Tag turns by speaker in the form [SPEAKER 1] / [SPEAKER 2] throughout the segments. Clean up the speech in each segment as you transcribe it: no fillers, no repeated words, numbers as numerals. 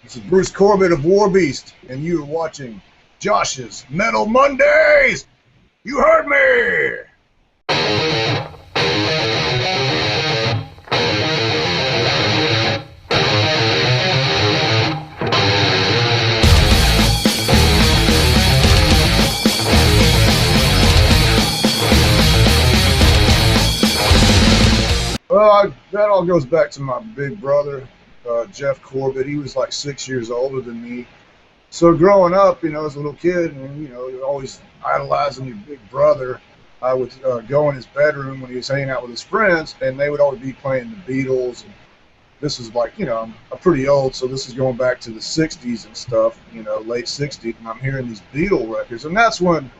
[SPEAKER 1] This is Bruce Corbitt of Warbeast, and you are watching Josh's Metal Mondays! You heard me! Well, that all goes back to my big brother, Jeff Corbitt. He was like 6 years older than me. So growing up, as a little kid, and you're always idolizing your big brother, I would go in his bedroom when he was hanging out with his friends, and they would always be playing the Beatles. And this is like, I'm pretty old, so this is going back to the 60s and stuff, late 60s, and I'm hearing these Beatle records, and that's when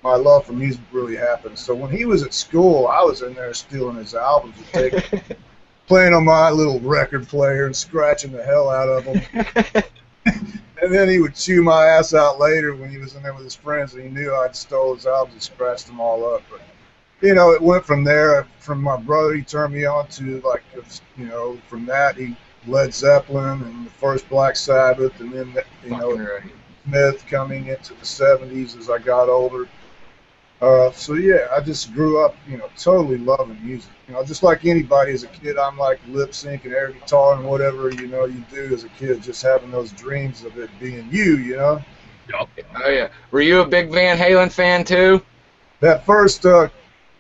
[SPEAKER 1] my love for music really happened. So when he was at school, I was in there stealing his albums and playing on my little record player and scratching the hell out of them. And then he would chew my ass out later when he was in there with his friends, and he knew I'd stole his albums and scratched them all up. But it went from there. From my brother, he turned me on to from that he Led Zeppelin and the first Black Sabbath, and then Smith coming into the 70s as I got older. So yeah, I just grew up, totally loving music. Just like anybody as a kid, I'm like lip syncing air guitar and whatever, you do as a kid, just having those dreams of it being you.
[SPEAKER 2] Oh yeah. Were you a big Van Halen fan too?
[SPEAKER 1] That first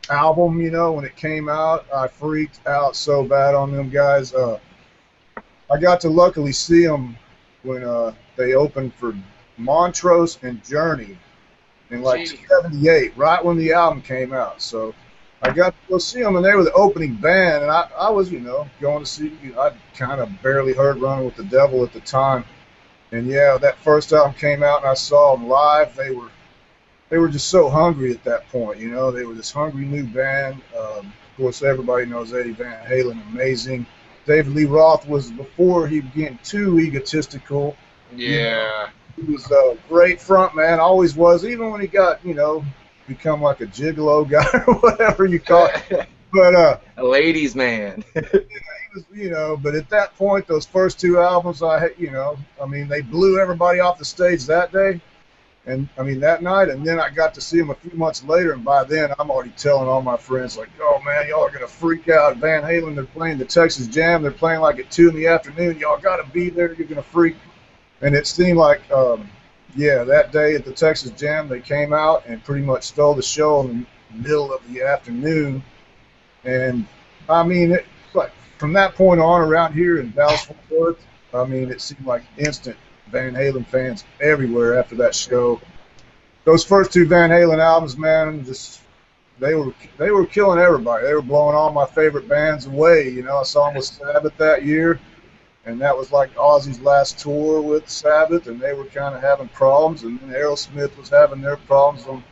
[SPEAKER 1] album, when it came out, I freaked out so bad on them guys. I got to luckily see them when they opened for Montrose and Journey in like 78, right when the album came out. So I got to go see them, and they were the opening band, and I was, going to see, I kind of barely heard Running with the Devil at the time. And yeah, that first album came out, and I saw them live. They were just so hungry at that point, they were this hungry new band. Of course, everybody knows Eddie Van Halen, amazing. David Lee Roth was, before he became too egotistical.
[SPEAKER 2] Yeah.
[SPEAKER 1] He was a great front man, always was, even when he got, become like a gigolo guy or whatever you call it. But
[SPEAKER 2] a ladies' man.
[SPEAKER 1] He was, but at that point, those first two albums, they blew everybody off the stage that day, and that night, and then I got to see them a few months later, and by then I'm already telling all my friends, like, oh man, y'all are gonna freak out. Van Halen, they're playing the Texas Jam, they're playing like at 2 in the afternoon. Y'all gotta be there. You're gonna freak. And it seemed like, that day at the Texas Jam, they came out and pretty much stole the show in the middle of the afternoon. And, like from that point on around here in Dallas-Fort Worth, it seemed like instant Van Halen fans everywhere after that show. Those first two Van Halen albums, man, they were killing everybody. They were blowing all my favorite bands away. I saw them with Sabbath that year. And that was like Ozzy's last tour with Sabbath, and they were kind of having problems. And then Aerosmith was having their problems on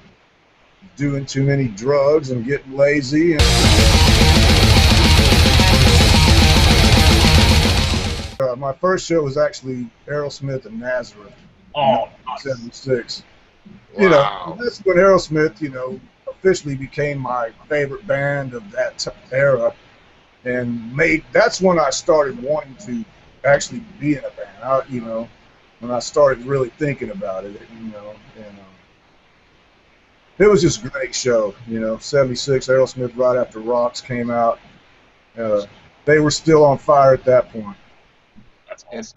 [SPEAKER 1] doing too many drugs and getting lazy. My first show was actually Aerosmith in Nazareth.
[SPEAKER 2] Oh,
[SPEAKER 1] in 76.
[SPEAKER 2] Wow.
[SPEAKER 1] That's when Aerosmith, officially became my favorite band of that era. And that's when I started wanting to actually be in a band. When I started really thinking about it, and it was just a great show. 76, Aerosmith right after Rocks came out. They were still on fire at that point.
[SPEAKER 2] That's awesome.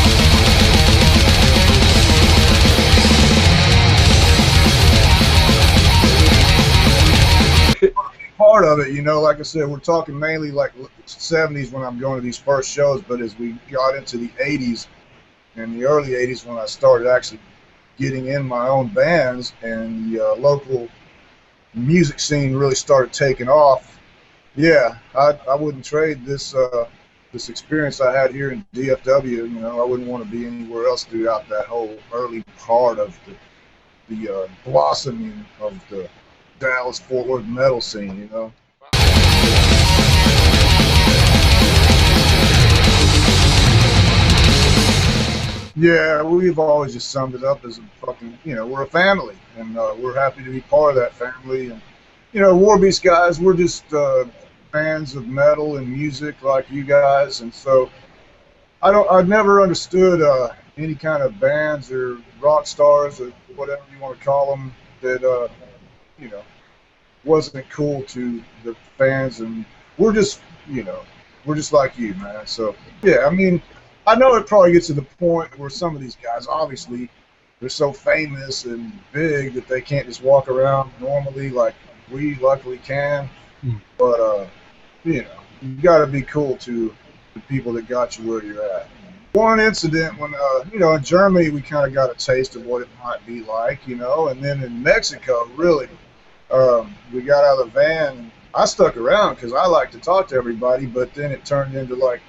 [SPEAKER 1] Part of it, like I said, we're talking mainly like 70s when I'm going to these first shows, but as we got into the 80s and the early 80s when I started actually getting in my own bands and the local music scene really started taking off, I wouldn't trade this experience I had here in DFW. I wouldn't want to be anywhere else throughout that whole early part of the blossoming of the Dallas-Fort Worth metal scene, Yeah, we've always just summed it up as a fucking, we're a family, and we're happy to be part of that family. And, Warbeast guys, we're just fans of metal and music like you guys, and so I've never understood any kind of bands or rock stars or whatever you want to call them that you know, wasn't cool to the fans, and we're just, you know, we're just like you, man. So yeah, I mean, I know it probably gets to the point where some of these guys, obviously, they're so famous and big that they can't just walk around normally like we luckily can. But you know, you got to be cool to the people that got you where you're at. One incident when, you know, in Germany we kind of got a taste of what it might be like, you know, and then in Mexico, really, we got out of the van. And I stuck around because I like to talk to everybody, but then it turned into like,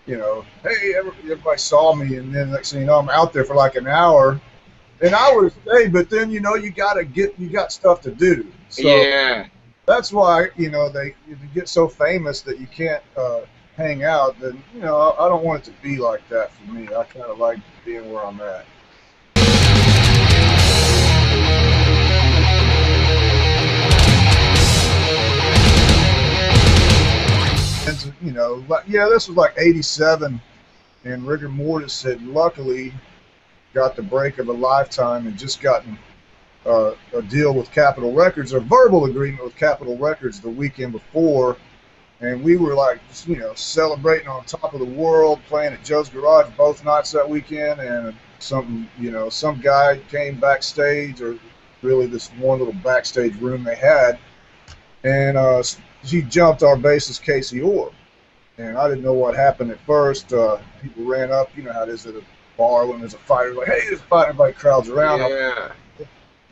[SPEAKER 1] you know, hey, everybody saw me, and then next thing you know, I'm out there for like an hour, and I would have stayed, but then, you know, you got stuff to do. So
[SPEAKER 2] Yeah.
[SPEAKER 1] that's why, you know, if you get so famous that you can't hang out, then, you know, I don't want it to be like that for me. I kind of like being where I'm at. And, you know, yeah, this was like '87, and Rigor Mortis had luckily got the break of a lifetime and just gotten a deal with Capitol Records, a verbal agreement with Capitol Records the weekend before, and we were like, you know, celebrating on top of the world, playing at Joe's Garage both nights that weekend, and you know, some guy came backstage, or really this one little backstage room they had, and he jumped our bassist Casey Orr, and I didn't know what happened at first. People ran up, you know how it is at a bar when there's a fight, like, hey, there's a fight, everybody crowds around.
[SPEAKER 2] Yeah.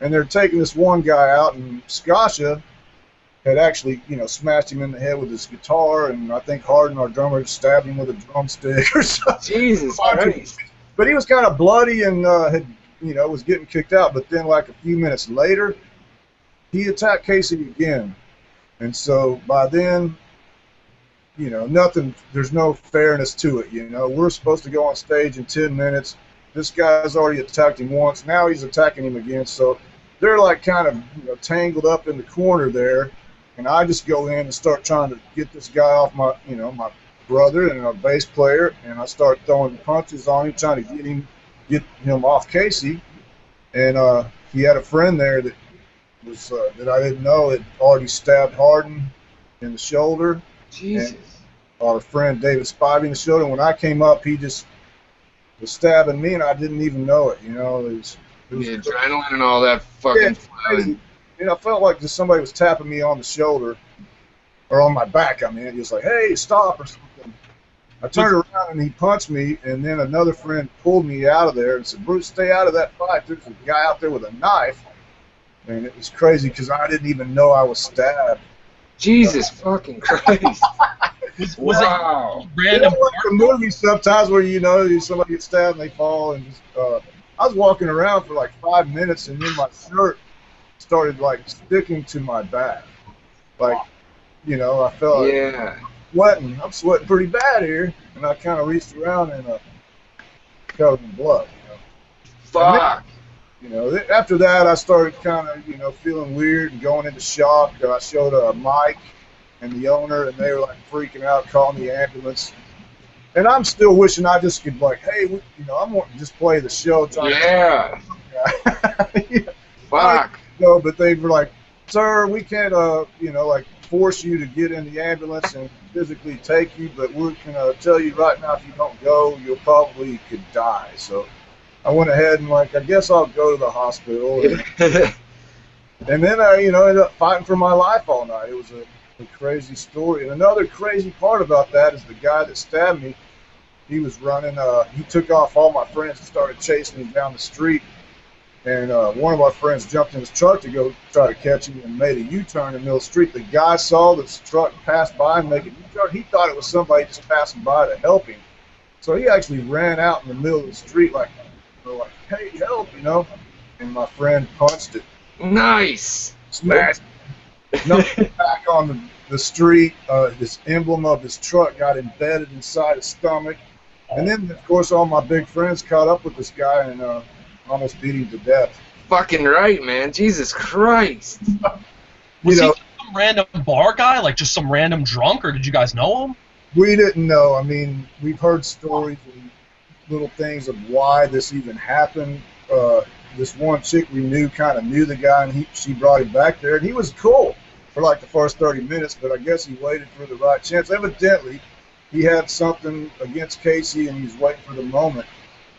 [SPEAKER 1] And they're taking this one guy out, and Skasha had actually, you know, smashed him in the head with his guitar, and I think Hardin, our drummer, stabbed him with a drumstick or something.
[SPEAKER 2] Jesus Christ.
[SPEAKER 1] But he was kind of bloody and had, you know, was getting kicked out. But then, like a few minutes later, he attacked Casey again, and so by then, you know, there's no fairness to it. You know, we're supposed to go on stage in 10 minutes. This guy's already attacked him once. Now he's attacking him again. So they're like kind of, you know, tangled up in the corner there. And I just go in and start trying to get this guy off my, you know, my brother and our bass player. And I start throwing punches on him, trying to get him off Casey. And he had a friend there that was that I didn't know had already stabbed Hardin in the shoulder.
[SPEAKER 2] Jesus.
[SPEAKER 1] And our friend David Spivey in the shoulder. And when I came up, he just was stabbing me, and I didn't even know it. You know, it was
[SPEAKER 2] The adrenaline and all that fucking
[SPEAKER 1] crazy. You know, I felt like just somebody was tapping me on the shoulder or on my back. I mean, it was like, hey, stop or something. I turned around and he punched me, and then another friend pulled me out of there and said, Bruce, stay out of that fight. There's a guy out there with a knife. And it was crazy because I didn't even know I was stabbed.
[SPEAKER 2] Jesus fucking Christ.
[SPEAKER 3] Wow.
[SPEAKER 2] It
[SPEAKER 3] Random.
[SPEAKER 1] You know, like the movies sometimes where, you know, somebody gets stabbed and they fall, and just I was walking around for like 5 minutes, and then my shirt started like sticking to my back. Like, you know, I felt like I'm sweating pretty bad here, and I kind of reached around and covered in blood. You know?
[SPEAKER 2] Fuck.
[SPEAKER 1] You know, after that, I started kind of, you know, feeling weird and going into shock. I showed Mike and the owner, and they were like freaking out, calling the ambulance. And I'm still wishing I just could, like, hey, you know, I'm wanting to just play the show.
[SPEAKER 2] Yeah. Fuck.
[SPEAKER 1] No, but they were like, sir, we can't, you know, like, force you to get in the ambulance and physically take you, but we're going to tell you right now, if you don't go, you'll probably could die. So I went ahead and, like, I guess I'll go to the hospital. And then I, you know, ended up fighting for my life all night. It was a crazy story. And another crazy part about that is the guy that stabbed me, he was running, he took off all my friends and started chasing me down the street. And one of our friends jumped in his truck to go try to catch him and made a U-turn in the middle of the street. The guy saw this truck pass by and make a U-turn. He thought it was somebody just passing by to help him. So he actually ran out in the middle of the street like, hey, help, you know. And my friend punched it.
[SPEAKER 2] Nice.
[SPEAKER 1] Smashed it. Knocked back on the street. This emblem of his truck got embedded inside his stomach. And then, of course, all my big friends caught up with this guy and almost beat him to death.
[SPEAKER 2] Fucking right, man. Jesus Christ.
[SPEAKER 3] Was he some random bar guy, like just some random drunk, or did you guys know him?
[SPEAKER 1] We didn't know. I mean, we've heard stories. And little things of why this even happened. This one chick we knew kind of knew the guy, and she brought him back there, and he was cool for like the first 30 minutes, but I guess he waited for the right chance. Evidently, he had something against Casey, and he was waiting for the moment.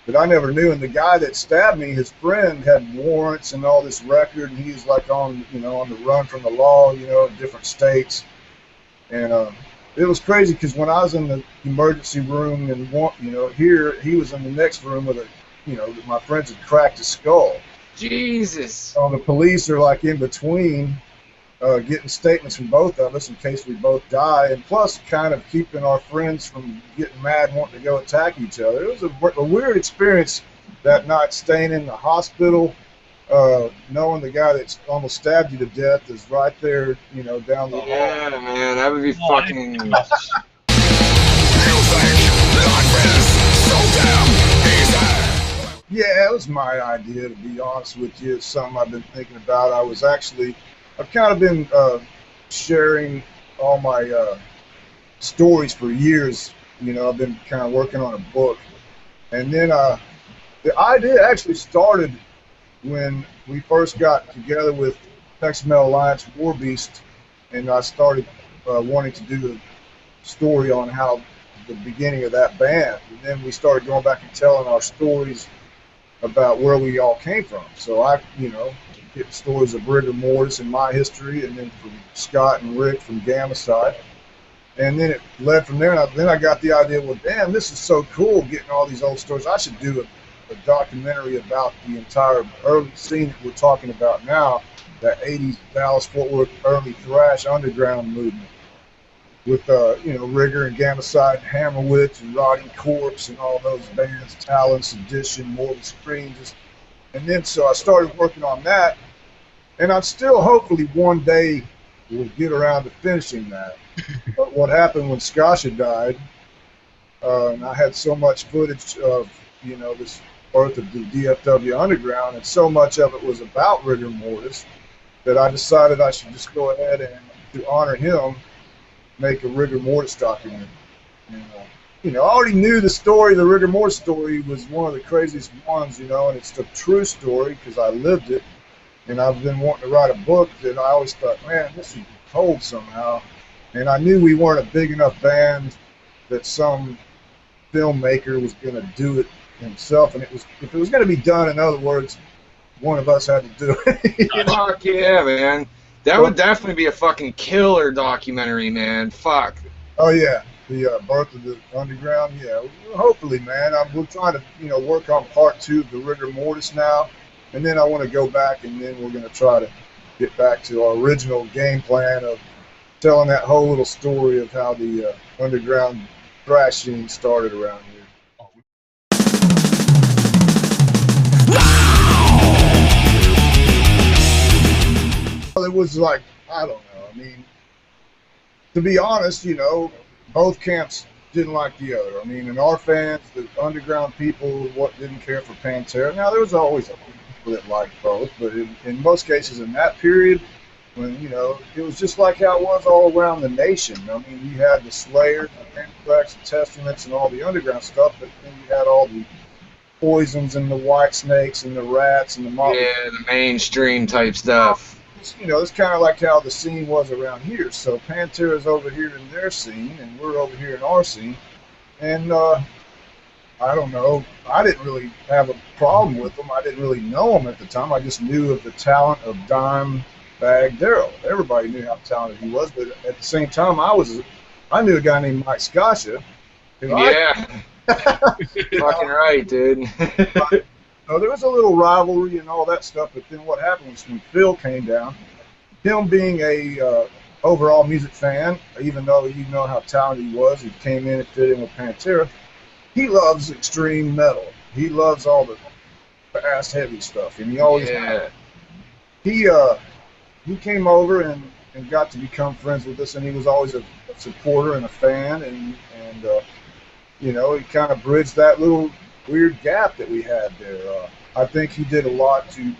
[SPEAKER 1] But I never knew. And the guy that stabbed me, his friend, had warrants and all this record, and he was like on the run from the law, in different states. And it was crazy because when I was in the emergency room and here, he was in the next room with my friends had cracked his skull.
[SPEAKER 2] Jesus.
[SPEAKER 1] So the police are like in between, getting statements from both of us in case we both die, and plus kind of keeping our friends from getting mad and wanting to go attack each other. It was a weird experience that night, staying in the hospital, knowing the guy that almost stabbed you to death is right there, down the hall.
[SPEAKER 2] Yeah, man, that would be fucking...
[SPEAKER 1] Yeah, it was my idea, to be honest with you. It's something I've been thinking about. I've kind of been sharing all my stories for years. I've been kind of working on a book. And then the idea actually started when we first got together with Texas Metal Alliance Warbeast, and I started wanting to do a story on how the beginning of that band. And then we started going back and telling our stories about where we all came from. So I, get stories of Rigor Mortis and my history, and then from Scott and Rick from Gamma Side. And then it led from there, and then I got the idea, well, damn, this is so cool getting all these old stories. I should do a documentary about the entire early scene that we're talking about now, that 80s Dallas-Fort Worth early thrash underground movement with, Rigor and Gamma Side, Hammerwitch and Rotting Corpse and all those bands, Talon, Sedition, Mortal Scream. And then so I started working on that, and I still hopefully one day will get around to finishing that. But what happened when Skasha died, and I had so much footage of, this birth of the DFW Underground, and so much of it was about Rigor Mortis, that I decided I should just go ahead and, to honor him, make a Rigor Mortis documentary. And, I already knew the story. The Rigor Mortis story was one of the craziest ones, and it's the true story because I lived it. And I've been wanting to write a book that I always thought, man, this should be told somehow. And I knew we weren't a big enough band that some filmmaker was going to do it himself. And if it was going to be done, in other words, one of us had to do it.
[SPEAKER 2] Fuck yeah, man. That would definitely be a fucking killer documentary, man. Fuck.
[SPEAKER 1] Oh, yeah. The birth of the underground, yeah. Hopefully, man. We're trying to, work on part 2 of the Rigor Mortis now. And then I want to go back, and then we're going to try to get back to our original game plan of telling that whole little story of how the underground thrash scene started around here. Well, it was like, I don't know. I mean, to be honest, both camps didn't like the other. I mean, and our fans, the underground people, didn't care for Pantera. Now, there was always people that liked both, but in most cases in that period, when, it was just like how it was all around the nation. I mean, you had the Slayers, the Anthrax, the Testaments, and all the underground stuff, but then you had all the Poisons and the White Snakes and the Rats and the Mob.
[SPEAKER 2] Yeah, the mainstream type stuff.
[SPEAKER 1] It's kind of like how the scene was around here. So Pantera's over here in their scene, and we're over here in our scene. And I don't know. I didn't really have a problem with them. I didn't really know them at the time. I just knew of the talent of Dimebag Darrell. Everybody knew how talented he was, but at the same time, I knew a guy named Mike Skasha.
[SPEAKER 2] Yeah. Fucking right, dude.
[SPEAKER 1] There was a little rivalry and all that stuff, but then what happened was when Phil came down, him being a overall music fan, even though you know how talented he was, he came in and fit in with Pantera, he loves extreme metal. He loves all the fast, heavy stuff, and he always he came over and got to become friends with us, and he was always a supporter and a fan, and he kind of bridged that little weird gap that we had there. I think he did a lot to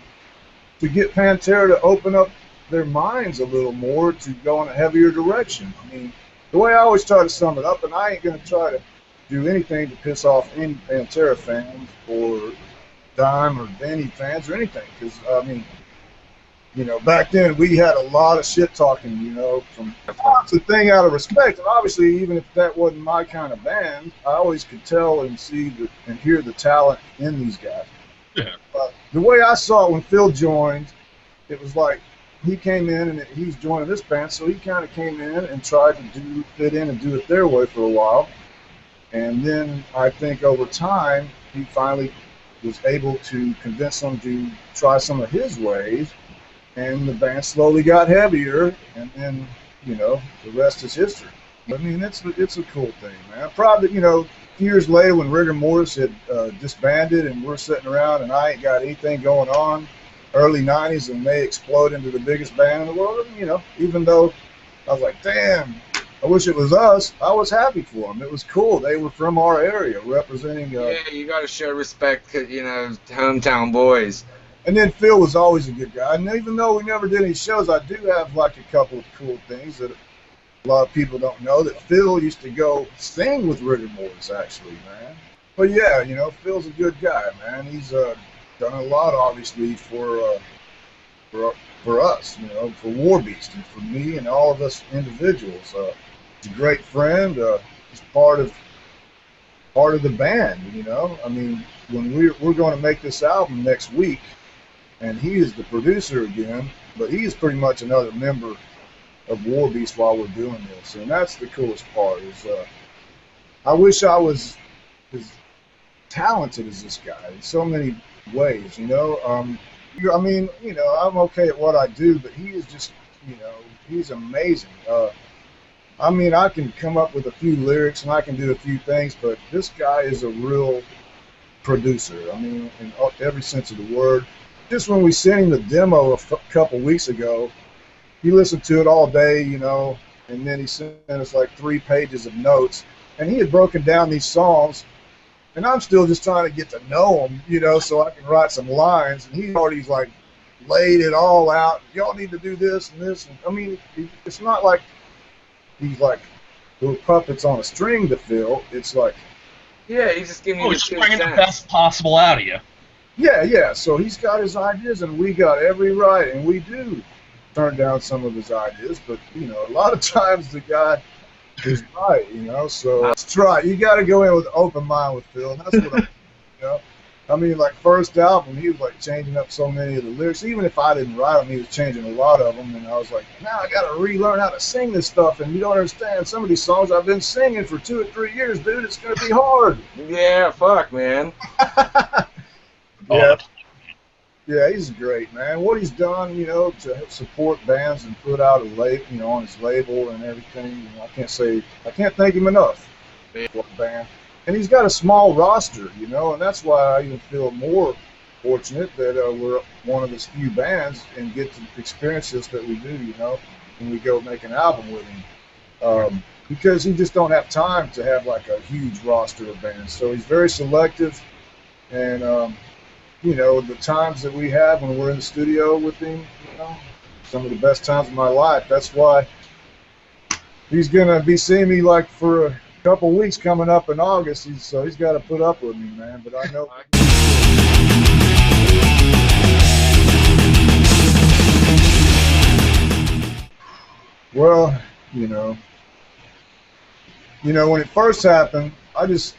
[SPEAKER 1] get Pantera to open up their minds a little more to go in a heavier direction. I mean, the way I always try to sum it up, and I ain't going to try to do anything to piss off any Pantera fans or Dime or Danny fans or anything. Because, I mean, you know, back then we had a lot of shit talking, you know, from it's a thing out of respect. And obviously, even if that wasn't my kind of band, I always could tell and see and hear the talent in these guys.
[SPEAKER 3] Yeah.
[SPEAKER 1] The way I saw it when Phil joined, it was like he came in and he was joining this band, so he kind of came in and tried to fit in and do it their way for a while. And then I think over time, he finally was able to convince them to try some of his ways. And the band slowly got heavier, and then, you know, the rest is history. I mean, it's a cool thing, man. Probably, you know, years later when Rigor Mortis had disbanded and we're sitting around and I ain't got anything going on, early 90s, and they explode into the biggest band in the world, you know, even though I was like, damn, I wish it was us, I was happy for them. It was cool. They were from our area representing...
[SPEAKER 2] yeah, you got to show respect to, you know, hometown boys.
[SPEAKER 1] And then Phil was always a good guy. And even though we never did any shows, I do have like a couple of cool things that a lot of people don't know, that Phil used to go sing with Rigor Mortis, actually, man. But yeah, you know, Phil's a good guy, man. He's done a lot, obviously, for us, you know, for Warbeast and for me and all of us individuals. He's a great friend. He's part of the band, you know. I mean, when we're going to make this album next week, and he is the producer again, but he is pretty much another member of Warbeast while we're doing this, and that's the coolest part. Is I wish I was as talented as this guy in so many ways, you know. I mean, you know, I'm okay at what I do, but he is just, you know, he's amazing. I mean, I can come up with a few lyrics and I can do a few things, but this guy is a real producer. I mean, in every sense of the word. Just when we sent him the demo a couple weeks ago, he listened to it all day, you know, and then he sent us like 3 pages of notes, and he had broken down these songs, and I'm still just trying to get to know him, you know, so I can write some lines, and he already like laid it all out. Y'all need to do this and this. And, I mean, it's not like he's like little puppets on a string to Phil. It's like,
[SPEAKER 2] yeah, he's just giving you
[SPEAKER 3] he's bringing the best possible out of you.
[SPEAKER 1] Yeah. So he's got his ideas, and we got every right, and we do turn down some of his ideas. But you know, a lot of times the guy is right, you know. So let's try. You got to go in with an open mind with Phil. And that's what I'm, you know. I mean, like first album, he was like changing up so many of the lyrics. Even if I didn't write them, he was changing a lot of them. And I was like, now I got to relearn how to sing this stuff. And you don't understand. Some of these songs I've been singing for 2 or 3 years, dude. It's gonna be hard.
[SPEAKER 2] Yeah, fuck, man.
[SPEAKER 1] Yeah. Yeah, he's great, man. What he's done, you know, to support bands and put out a label, you know, on his label and everything. You know, I can't thank him enough for the band. And he's got a small roster, you know, and that's why I even feel more fortunate that we're one of his few bands and get to experience this that we do, you know, when we go make an album with him. Because he just don't have time to have like a huge roster of bands. So he's very selective, and you know, the times that we have when we're in the studio with him, you know, some of the best times of my life. That's why he's gonna be seeing me like for a couple weeks coming up in August. So he's got to put up with me, man. But I know. Well, you know, when it first happened, I was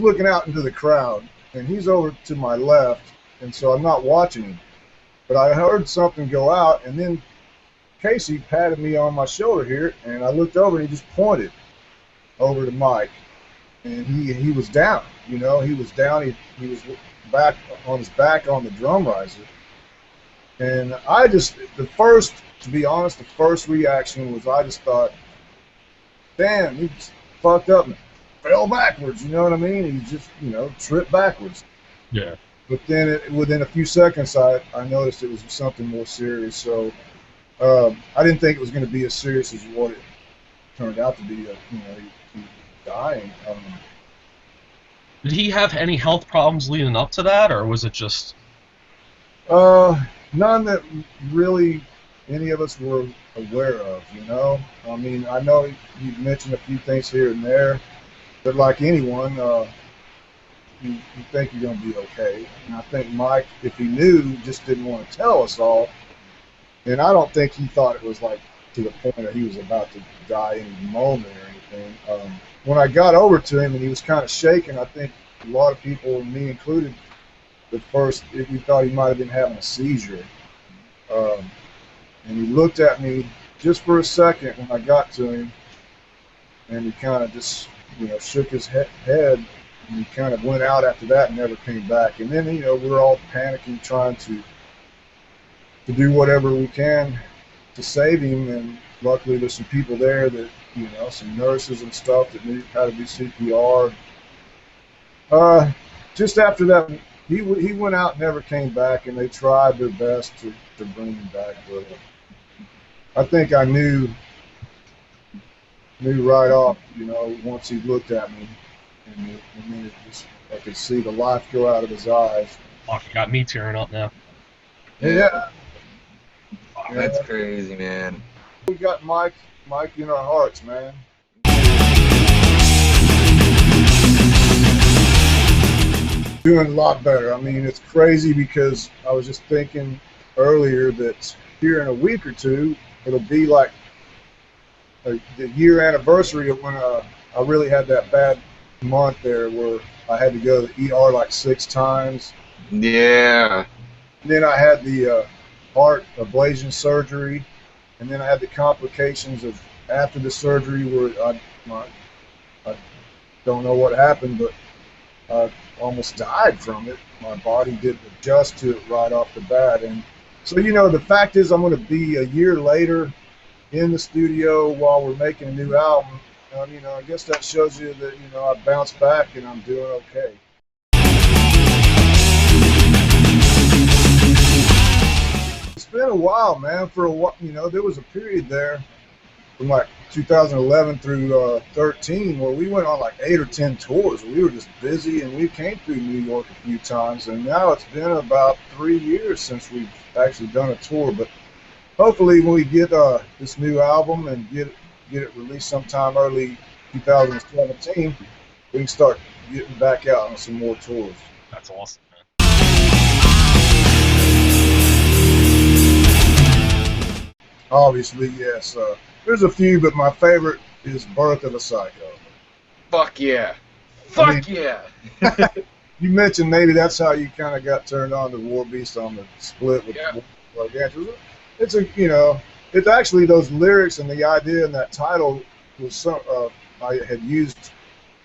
[SPEAKER 1] looking out into the crowd, and he's over to my left, and so I'm not watching him. But I heard something go out, and then Casey patted me on my shoulder here, and I looked over, and he just pointed over to Mike, and he was down. You know, he was down. He was back on his back on the drum riser, and to be honest, the first reaction was I just thought, damn, he just fucked up and fell backwards, you know what I mean? He just, you know, tripped backwards.
[SPEAKER 3] Yeah.
[SPEAKER 1] But then within a few seconds, I noticed it was something more serious. So I didn't think it was going to be as serious as what it turned out to be. You know, he dying.
[SPEAKER 3] Did he have any health problems leading up to that, or was it just?
[SPEAKER 1] None that really any of us were aware of, you know. I mean, I know he mentioned a few things here and there. But like anyone, you think you're going to be okay. And I think Mike, if he knew, just didn't want to tell us all. And I don't think he thought it was like to the point that he was about to die any moment or anything. When I got over to him and he was kind of shaking, I think a lot of people, me included, at first we thought he might have been having a seizure. And he looked at me just for a second when I got to him, and he kind of just, shook his head, and he kind of went out after that and never came back. And then, we're all panicking, trying to do whatever we can to save him. And luckily, there's some people there that, some nurses and stuff that knew how to do CPR. Just after that, he went out and never came back, and they tried their best to bring him back. But I think I knew right off, once he looked at me, and then I could see the life go out of his eyes.
[SPEAKER 3] Fuck, you got me tearing up now.
[SPEAKER 1] Yeah.
[SPEAKER 2] That's crazy, man.
[SPEAKER 1] We got Mike in our hearts, man. Doing a lot better. I mean, it's crazy because I was just thinking earlier that here in a week or two, it'll be like the year anniversary of when I really had that bad month there where I had to go to the ER like 6 times.
[SPEAKER 2] Yeah.
[SPEAKER 1] And then I had the heart ablation surgery, and then I had the complications of after the surgery where I don't know what happened, but I almost died from it. My body didn't adjust to it right off the bat. And so, the fact is I'm going to be a year later in the studio while we're making a new album. I guess that shows you that, I bounced back and I'm doing okay. It's been a while, man. For a while, there was a period there from like 2011 through 13 where we went on like 8 or 10 tours. We were just busy, and we came through New York a few times, and now it's been about 3 years since we've actually done a tour. But hopefully when we get this new album and get it released sometime early 2017, we can start getting back out on some more tours.
[SPEAKER 3] That's awesome, man.
[SPEAKER 1] Obviously, yes. There's a few, but my favorite is Birth of a Psycho.
[SPEAKER 2] Fuck yeah. Fuck yeah.
[SPEAKER 1] You mentioned maybe that's how you kind of got turned on to Warbeast on the split with like Andrew. It's it's actually those lyrics and the idea and that title was some I had used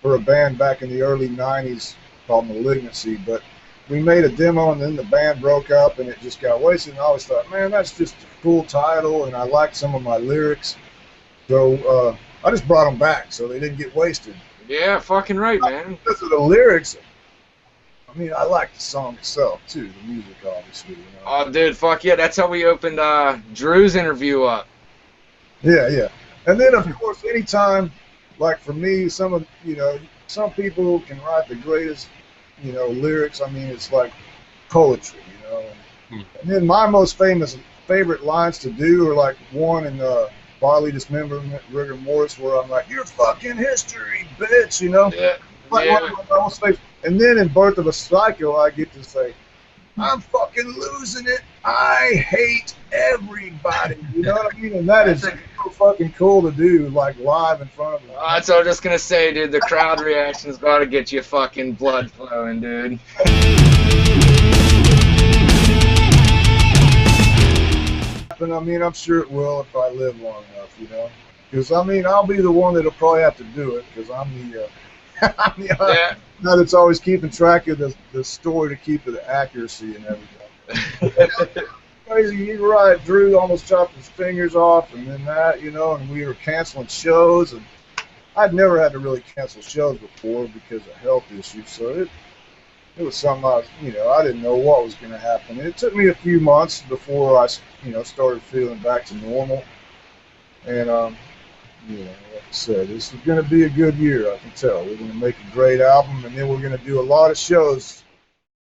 [SPEAKER 1] for a band back in the early 90s called Malignancy, but we made a demo and then the band broke up and it just got wasted, and I always thought, man, that's just a cool title, and I liked some of my lyrics, so I just brought them back so they didn't get wasted.
[SPEAKER 2] Yeah, fucking right, man.
[SPEAKER 1] Because of the lyrics, I mean, I like the song itself too, the music, obviously.
[SPEAKER 2] Oh, dude, fuck yeah, that's how we opened Drew's interview up.
[SPEAKER 1] Yeah. And then, of course, anytime, like for me, some people can write the greatest, lyrics. I mean, it's like poetry, And then my most favorite lines to do are like one in Bodily Dismemberment, Rigor Mortis, where I'm like, "You're fucking history, bitch,"
[SPEAKER 2] Yeah.
[SPEAKER 1] Like one of my most favorite. And then in Birth of a Psycho, I get to say, "I'm fucking losing it. I hate everybody." You know what I mean? And that is so fucking cool to do, like live in front of them.
[SPEAKER 2] That's what I was just gonna say, dude. The crowd reaction's gotta get you fucking blood flowing, dude.
[SPEAKER 1] And I mean, I'm sure it will if I live long enough, Because I mean, I'll be the one that'll probably have to do it because I'm the guy that's always keeping track of the story to keep the accuracy and everything. Crazy, you're right. Drew almost chopped his fingers off, and then that, and we were canceling shows, and I'd never had to really cancel shows before because of health issues, so it was something I didn't know what was going to happen. It took me a few months before I, started feeling back to normal, and like I said, this is going to be a good year. I can tell. We're going to make a great album, and then we're going to do a lot of shows